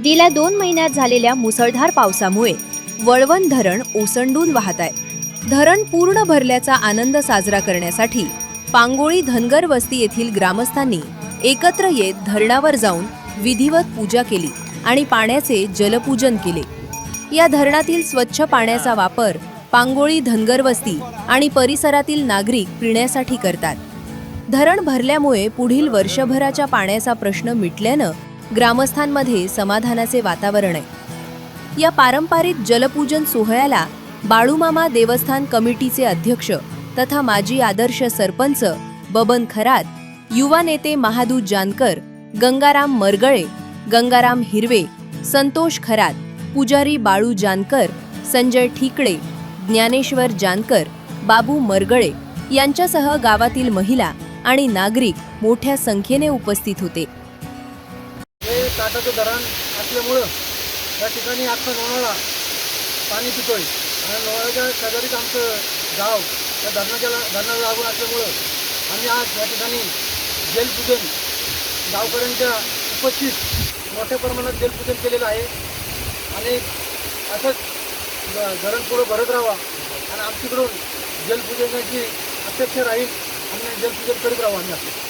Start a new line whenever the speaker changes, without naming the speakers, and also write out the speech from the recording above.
गेल्या 2 महिन्यात झालेल्या मुसळधार पावसामुळे वळवण धरण ओसंडून वाहत आहे। धरण पूर्ण भरल्याचा आनंद साजरा करण्यासाठी पांगोळी धनगर वस्ती येथील ग्रामस्थांनी एकत्र येत धरणावर जाऊन विधिवत पूजा केली आणि पाण्याचे जलपूजन केले। या धरणातील स्वच्छ पाण्याचा वापर पांगोळी धनगर वस्ती आणि परिसरातील नागरिक पिण्यासाठी करतात। धरण भरल्यामुळे पुढील वर्षभराच्या पाण्याचा प्रश्न मिटल्यानं ग्रामस्थांमध्ये समाधानाचे वातावरण आहे। या पारंपरिक जलपूजन सोहळ्याला बाळूमामा देवस्थान कमिटीचे अध्यक्ष तथा माजी आदर्श सरपंच बबन खरात, युवा नेते महादू जानकर, गंगाराम मरगळे, गंगाराम हिरवे, संतोष खरात, पुजारी बाळू जानकर, संजय ठिकळे, ज्ञानेश्वर जानकर, बाबू मरगळे यांच्यासह गावातील महिला आणि नागरिक मोठ्या संख्येने उपस्थित होते।
हे काटाचं धरण असल्यामुळं या ठिकाणी आजचा लोणावळा पाणी पितोय आणि लोणावळ्याच्या शेजारीच आमचं गाव या धरणाला लागून असल्यामुळं आम्ही आज या ठिकाणी जलपूजन गावकऱ्यांच्या उपस्थित मोठ्या प्रमाणात जलपूजन केलेलं आहे आणि असंच धरण पुढं भरत राहावा आणि आमच्याकडून जलपूजनाची अपेक्षा राहील आणि जलपूजन करीत राहावं आम्ही.